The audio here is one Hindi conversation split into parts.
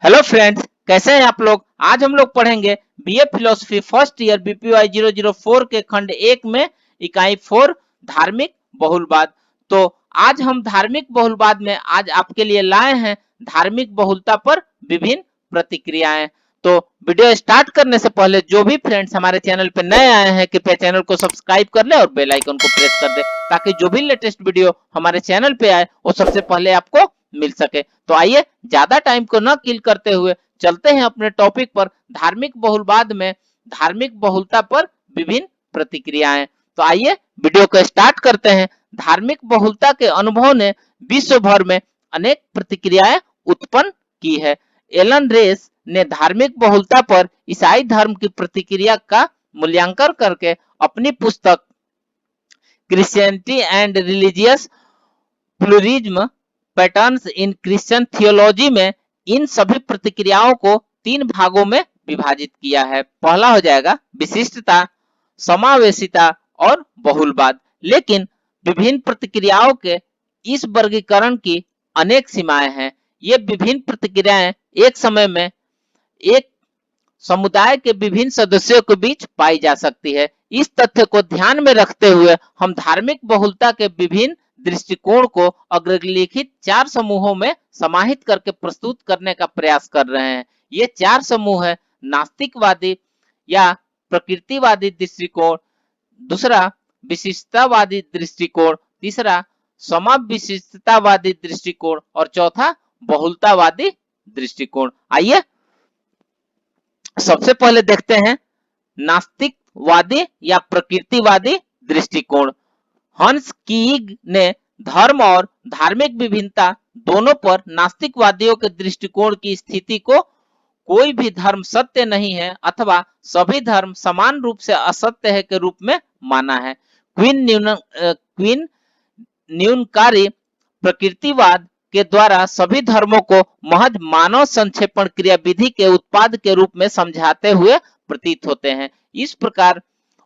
हेलो फ्रेंड्स, कैसे हैं आप लोग। आज हम लोग पढ़ेंगे बीए फिलोसफी फर्स्ट ईयर बीपीवाई 004 के खंड 1 में इकाई 4 धार्मिक बहुलवाद। तो आज हम धार्मिक बहुलवाद में आज आपके लिए लाए हैं धार्मिक बहुलता पर विभिन्न प्रतिक्रियाएं। तो वीडियो स्टार्ट करने से पहले जो भी फ्रेंड्स हमारे चैनल पे नए आए हैं कृपया चैनल को सब्सक्राइब कर ले और बेल आइकन को प्रेस कर दे ताकि जो भी लेटेस्ट वीडियो हमारे चैनल पे आए वो सबसे पहले आपको मिल सके। तो आइए ज्यादा टाइम को न किल करते हुए चलते हैं अपने टॉपिक पर। धार्मिक बहुलवाद में धार्मिक बहुलता पर विभिन्न प्रतिक्रियाएं। तो आइए वीडियो को स्टार्ट करते हैं। धार्मिक बहुलता के अनुभव ने विश्व भर में अनेक प्रतिक्रियाएं उत्पन्न की है। एलन रेस ने धार्मिक बहुलता पर ईसाई धर्म की प्रतिक्रिया का मूल्यांकन करके अपनी पुस्तक Christianity and religious pluralism patterns in Christian theology में इन सभी प्रतिक्रियाओं को 3 भागों में विभाजित किया है। पहला हो जाएगा विशिष्टता, समावेशिता और बहुलवाद। लेकिन विभिन्न प्रतिक्रियाओं के इस वर्गीकरण की अनेक सीमाएं हैं। ये विभिन्न प्रतिक्रियाएं एक समय में एक समुदाय के विभिन्न सदस्यों के बीच पाई जा सकती है। इस तथ्य को ध्यान में रखते हुए हम धार्मिक बहुलता के विभिन्न दृष्टिकोण को अग्रलिखित 4 समूहों में समाहित करके प्रस्तुत करने का प्रयास कर रहे हैं। ये 4 समूह है नास्तिकवादी या प्रकृतिवादी दृष्टिकोण, दूसरा विशिष्टतावादी दृष्टिकोण, तीसरा समाविशिष्टतावादी दृष्टिकोण और चौथा बहुलतावादी दृष्टिकोण। आइए सबसे पहले देखते हैं नास्तिकवादी या प्रकृतिवादी दृष्टिकोण। हंस कीग ने धर्म और धार्मिक विभिन्नता दोनों पर नास्तिकवादियों के दृष्टिकोण की स्थिति को कोई भी धर्म सत्य नहीं है अथवा सभी धर्म समान रूप से असत्य है के रूप में माना है। क्वीन न्यूनकारी प्रकृतिवाद के द्वारा सभी धर्मों को महज मानव संक्षेपण क्रिया विधि के उत्पाद के रूप में समझाते हुए प्रतीत होते हैं। इस प्रकार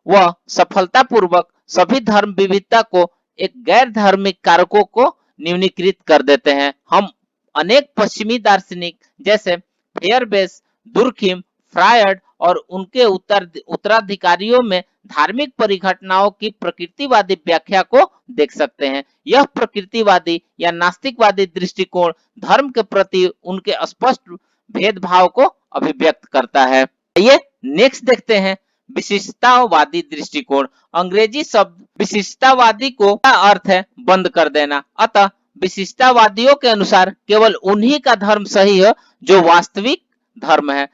वह सफलतापूर्वक सभी धर्म विविधता को एक गैर धार्मिक कारकों को न्यूनीकृत कर देते हैं। हम अनेक पश्चिमी दार्शनिक जैसे फेयरबेस, दुर्खिम, फ्रायड और उनके उत्तराधिकारियों में धार्मिक परिघटनाओं की प्रकृतिवादी व्याख्या को देख सकते हैं। यह प्रकृतिवादी या नास्तिकवादी दृष्टिकोण धर्म के प्रति उनके स्पष्ट भेदभाव को अभिव्यक्त करता है। आइए नेक्स्ट देखते हैं विशिष्टतावादी दृष्टिकोण। अंग्रेजी शब्द विशिष्टतावादी को का अर्थ है बंद कर देना। अतः विशिष्टतावादियों के अनुसार केवल उन्हीं का धर्म सही है जो वास्तविक धर्म है।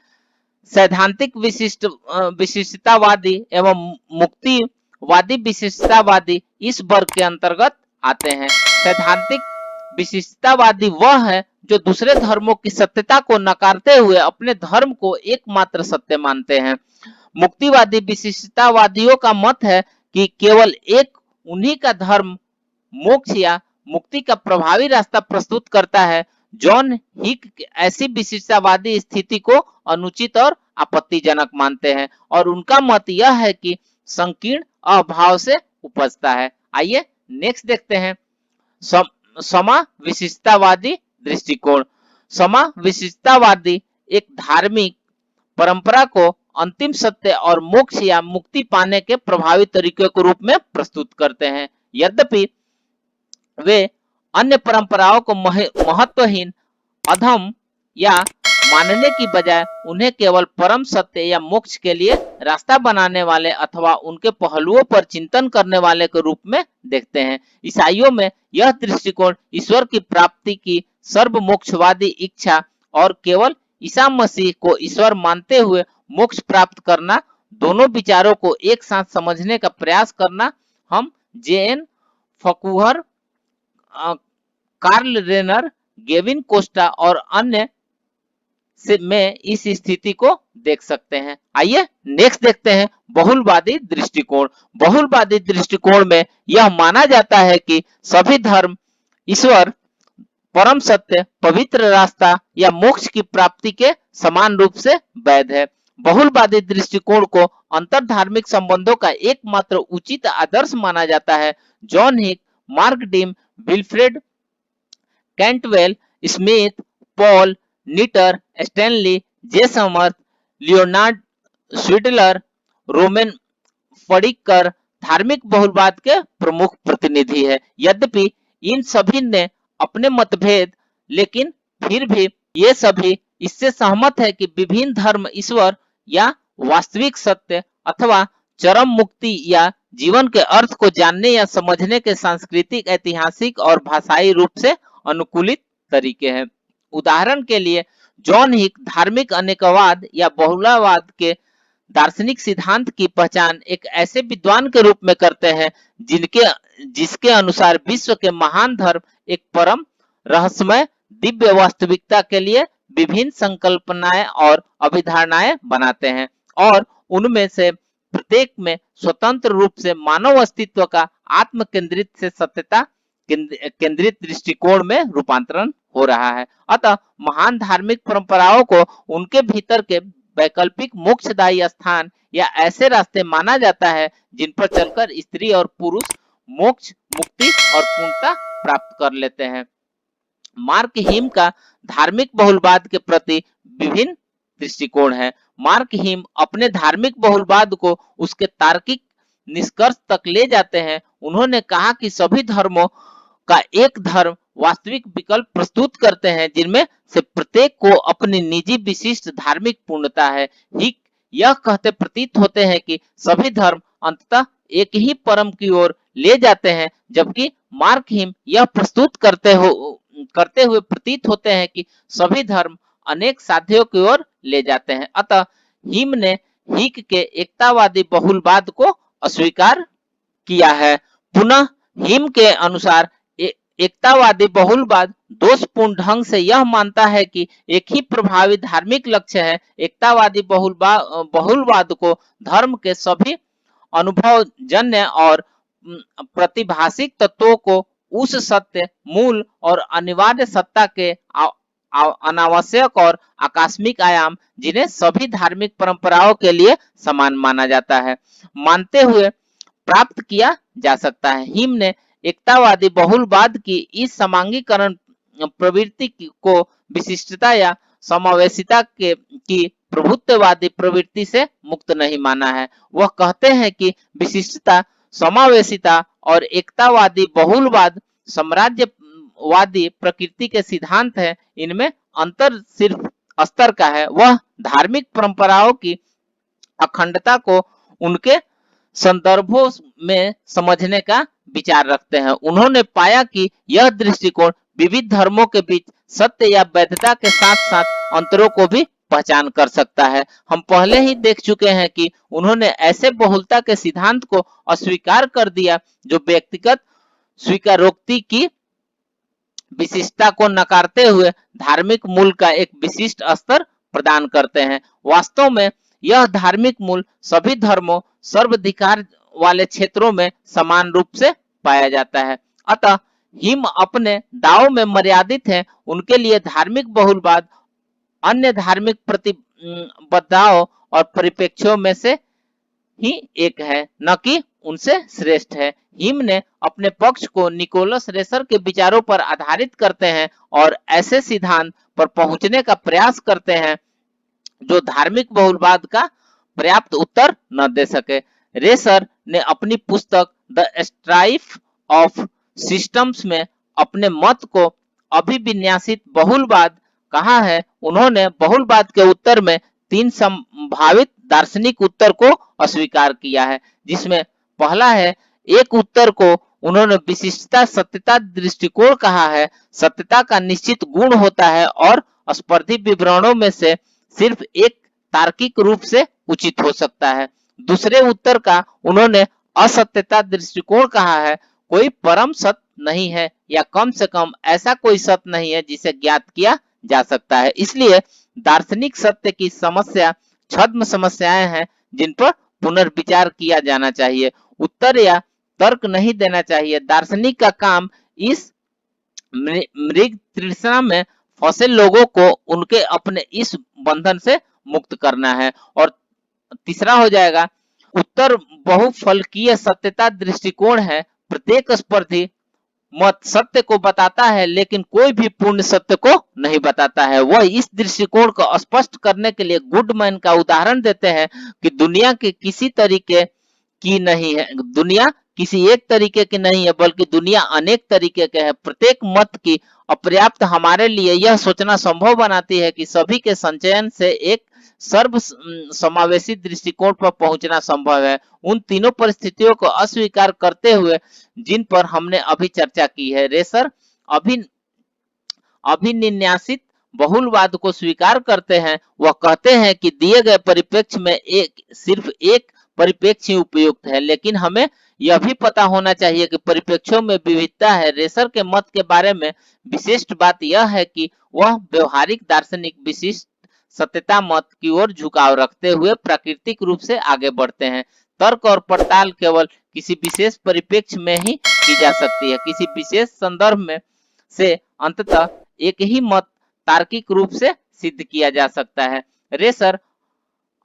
सैद्धांतिक विशिष्टतावादी एवं मुक्तिवादी विशिष्टतावादी इस वर्ग के अंतर्गत आते हैं। सैद्धांतिक विशिष्टतावादी वह है जो दूसरे धर्मों की सत्यता को नकारते हुए अपने धर्म को एकमात्र सत्य मानते हैं। मुक्तिवादी विशिष्टतावादियों का मत है कि केवल एक उन्हीं का धर्म मोक्ष या मुक्ति का प्रभावी रास्ता प्रस्तुत करता है। जॉन हिक ऐसी विशिष्टतावादी स्थिति को अनुचित और आपत्तिजनक मानते हैं और उनका मत यह है कि संकीर्ण अभाव से उपजता है। आइए नेक्स्ट देखते हैं समा विशिष्टतावादी दृष्टिकोण। समा विशिष्टतावादी एक धार्मिक परंपरा को अंतिम सत्य और मोक्ष या मुक्ति पाने के प्रभावी तरीके के रूप में प्रस्तुत करते हैं। यद्यपि वे अन्य परंपराओं को महत्वहीन, अधम या मानने की बजाय उन्हें केवल परम सत्य या मोक्ष के लिए रास्ता बनाने वाले अथवा उनके पहलुओं पर चिंतन करने वाले के रूप में देखते हैं। ईसाइयों में यह दृष्टिकोण ईश्वर की प्राप्ति की सर्वमोक्षवादी इच्छा और केवल ईसा मसीह को ईश्वर मानते हुए मोक्ष प्राप्त करना, दोनों विचारों को एक साथ समझने का प्रयास करना हम जे.एन. फकूहर, कार्ल रेनर, गेविन कोस्टा और अन्य से में इस स्थिति को देख सकते हैं। आइए नेक्स्ट देखते हैं बहुलवादी दृष्टिकोण। बहुलवादी दृष्टिकोण में यह माना जाता है कि सभी धर्म ईश्वर, परम सत्य, पवित्र रास्ता या मोक्ष की प्राप्ति के समान रूप से वैध है। बहुलवादी दृष्टिकोण को अंतर धार्मिक संबंधों का एकमात्र उचित आदर्श माना जाता है। John Hick, Mark Heim, Wilfred Cantwell, Smith, Paul Knitter, Stanley, J Samartha, Leonard Swidler, Raimon Panikkar धार्मिक बहुलवाद के प्रमुख प्रतिनिधि है। यद्यपि इन सभी ने अपने मतभेद, लेकिन फिर भी ये सभी इससे सहमत है कि विभिन्न धर्म ईश्वर या वास्तविक सत्य अथवा चरम मुक्ति या जीवन के अर्थ को जानने या समझने के सांस्कृतिक, ऐतिहासिक और भाषाई रूप से अनुकूलित तरीके हैं। उदाहरण के लिए जॉन हिक धार्मिक अनेकवाद या बहुलवाद के दार्शनिक सिद्धांत की पहचान एक ऐसे विद्वान के रूप में करते हैं जिसके अनुसार विश्व के महान धर्म एक परम रहस्यमय दिव्य वास्तविकता के लिए विभिन्न संकल्पनाएं और अभिधारणाएं बनाते हैं और उनमें से प्रत्येक में स्वतंत्र रूप से मानव अस्तित्व का आत्म केंद्रित से सत्यता केंद्रित दृष्टिकोण में रूपांतरण हो रहा है। अतः महान धार्मिक परंपराओं को उनके भीतर के वैकल्पिक मोक्षदायी स्थान या ऐसे रास्ते माना जाता है जिन पर चलकर स्त्री और पुरुष मोक्ष, मुक्ति और पूर्णता प्राप्त कर लेते हैं। मार्क हीम का धार्मिक बहुलवाद के प्रति विभिन्न दृष्टिकोण है। मार्क हीम अपने धार्मिक बहुलवाद को उसके तार्किक निष्कर्ष तक ले जाते हैं। उन्होंने कहा कि सभी धर्मों का एक धर्म वास्तविक विकल्प प्रस्तुत करते हैं जिनमें से प्रत्येक को अपनी निजी विशिष्ट धार्मिक पूर्णता है। ही यह कहते प्रतीत होते हैं कि सभी धर्म अंततः एक ही परम की ओर ले जाते हैं, जबकि मार्क हीम यह प्रस्तुत करते हुए प्रतीत होते हैं कि सभी धर्म अनेक साध्यों की ओर ले जाते हैं। अतः हीम ने हिक के एकतावादी बहुलवाद को अस्वीकार किया है। पुनः हीम के अनुसार एकतावादी बहुलवाद दोषपूर्ण ढंग से यह मानता है कि एक ही प्रभावी धार्मिक लक्ष्य है। एकतावादी बहुलवाद को धर्म के सभी अनुभवजन्य और प्रतिभाषिक तत्वों को उस सत्य, मूल और अनिवार्य सत्ता के अनावश्यक और आकस्मिक आयाम जिन्हें सभी धार्मिक परंपराओं के लिए समान माना जाता है, मानते हुए प्राप्त किया जा सकता है। हिम ने एकतावादी बहुलवाद की इस समांगीकरण प्रवृत्ति को विशिष्टता या समावेशिता की प्रभुत्ववादी प्रवृत्ति से मुक्त नहीं माना है। वह कहते हैं कि विशिष्टता, समावेशिता और एकतावादी बहुलवाद साम्राज्यवादी प्रकृति के सिद्धांत है। इनमें अंतर सिर्फ स्तर का है। वह धार्मिक परंपराओं की अखंडता को उनके संदर्भों में समझने का विचार रखते हैं। उन्होंने पाया कि यह दृष्टिकोण विविध धर्मों के बीच सत्य या वैधता के साथ साथ अंतरों को भी पहचान कर सकता है। हम पहले ही देख चुके हैं कि उन्होंने ऐसे बहुलता के सिद्धांत को अस्वीकार कर दिया जो व्यक्तिगत स्वीकारोक्ति की विशिष्टता को नकारते हुए धार्मिक मूल का एक विशिष्ट स्तर प्रदान करते हैं। वास्तव में यह धार्मिक मूल सभी धर्मों, सर्वाधिकार वाले क्षेत्रों में समान रूप से पाया जाता है। अतः हिम अपने दावों में मर्यादित हैं। उनके लिए धार्मिक बहुलवाद अन्य धार्मिक प्रतिबद्धताओं और परिप्रेक्ष्यों में से ही एक है, न कि उनसे श्रेष्ठ है। हिम ने अपने पक्ष को निकोलस रेसर के विचारों पर आधारित करते हैं और ऐसे सिद्धांत पर पहुंचने का प्रयास करते हैं जो धार्मिक बहुलवाद का पर्याप्त उत्तर न दे सके। रेसर ने अपनी पुस्तक द स्ट्राइफ ऑफ सिस्टम्स में अपने मत को अभिविन्यासित बहुलवाद कहा है। उन्होंने बहुलवाद के उत्तर में 3 संभावित दार्शनिक उत्तर को अस्वीकार किया है, जिसमें पहला है, एक उत्तर को उन्होंने विशिष्टता सत्यता दृष्टिकोण कहा है। सत्यता का निश्चित गुण होता है और स्पर्धी विवरणों में से सिर्फ एक तार्किक रूप से उचित हो सकता है। दूसरे उत्तर का उन्होंने असत्यता दृष्टिकोण कहा है। कोई परम सत्य नहीं है या कम से कम ऐसा कोई सत्य नहीं है जिसे ज्ञात किया जा सकता है। इसलिए दार्शनिक सत्य की समस्या छद्म समस्याएं हैं जिन पर पुनर्विचार किया जाना चाहिए। उत्तर या तर्क नहीं देना चाहिए। दार्शनिक का काम इस मृग तृष्णा में फंसे लोगों को उनके अपने इस बंधन से मुक्त करना है। और तीसरा हो जाएगा, उत्तर बहुफलकीय सत्यता दृष्टिकोण है। प्रत्येक स्पर्धी मत सत्य को बताता है लेकिन कोई भी पूर्ण सत्य को नहीं बताता है। वह इस दृष्टिकोण को स्पष्ट करने के लिए गुडमैन का उदाहरण देते हैं कि दुनिया के किसी तरीके की नहीं है, दुनिया किसी एक तरीके की नहीं है बल्कि दुनिया अनेक तरीके के है। प्रत्येक मत की अपर्याप्त हमारे लिए यह सोचना संभव बनाती है कि सभी के संचयन से एक सर्व समावेशी दृष्टिकोण पर पहुंचना संभव है, उन तीनों परिस्थितियों को अस्वीकार करते हुए जिन पर हमने अभी चर्चा की है। रेसर अभी अभिनिन्यासित बहुलवाद को स्वीकार करते हैं। वह कहते हैं कि दिए गए परिप्रेक्ष्य में सिर्फ एक परिप्रेक्ष्य ही उपयुक्त है, लेकिन हमें यह भी पता होना चाहिए कि परिप्रेक्ष्यों में विविधता है। रेसर के मत के बारे में विशिष्ट बात यह है कि वह व्यवहारिक दार्शनिक विशिष्ट सत्यता मत की ओर झुकाव रखते हुए प्राकृतिक रूप से आगे बढ़ते हैं। तर्क और पड़ताल केवल किसी विशेष परिप्रेक्ष्य में ही की जा सकती है। किसी विशेष संदर्भ में से अंततः एक ही मत तार्किक रूप से सिद्ध किया जा सकता है। रेसर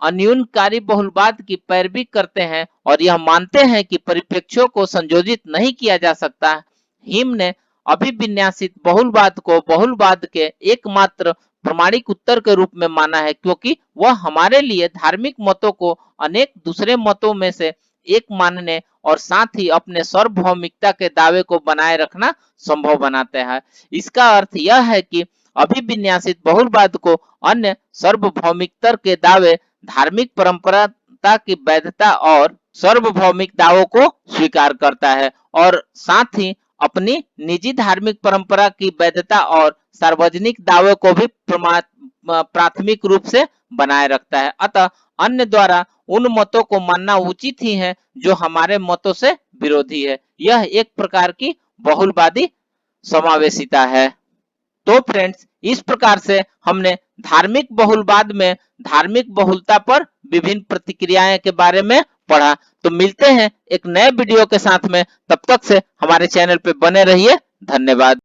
अन्यूनकारी बहुलवाद की पैरवी करते हैं और यह मानते हैं कि परिप्रेक्ष्यों को संयोजित नहीं किया जा सकता। हिम ने अभिविन्यासित बहुलवाद को बहुलवाद के एकमात्र प्रमाणिक उत्तर के रूप में माना है, क्योंकि वह हमारे लिए धार्मिक मतों को अनेक दूसरे मतों में से एक मानने और साथ ही अपने सार्वभौमिकता के दावे को बनाए रखना संभव बनाते हैं। इसका अर्थ यह है कि अभिविन्यासित बहुलवाद को अन्य सार्वभौमिकता के दावे, धार्मिक परंपरा की वैधता और सार्वभौमिक दावों को स्वीकार करता है और साथ ही अपनी निजी धार्मिक परंपरा की वैधता और सार्वजनिक दावों को भी प्राथमिक रूप से बनाए रखता है। अतः अन्य द्वारा उन मतों को मानना उचित ही है जो हमारे मतों से विरोधी है। यह एक प्रकार की बहुलवादी समावेशिता है। तो फ्रेंड्स, इस प्रकार से हमने धार्मिक बहुलवाद में धार्मिक बहुलता पर विभिन्न प्रतिक्रियाएं के बारे में पढ़ा। तो मिलते हैं एक नए वीडियो के साथ में, तब तक से हमारे चैनल पे बने रहिए। धन्यवाद।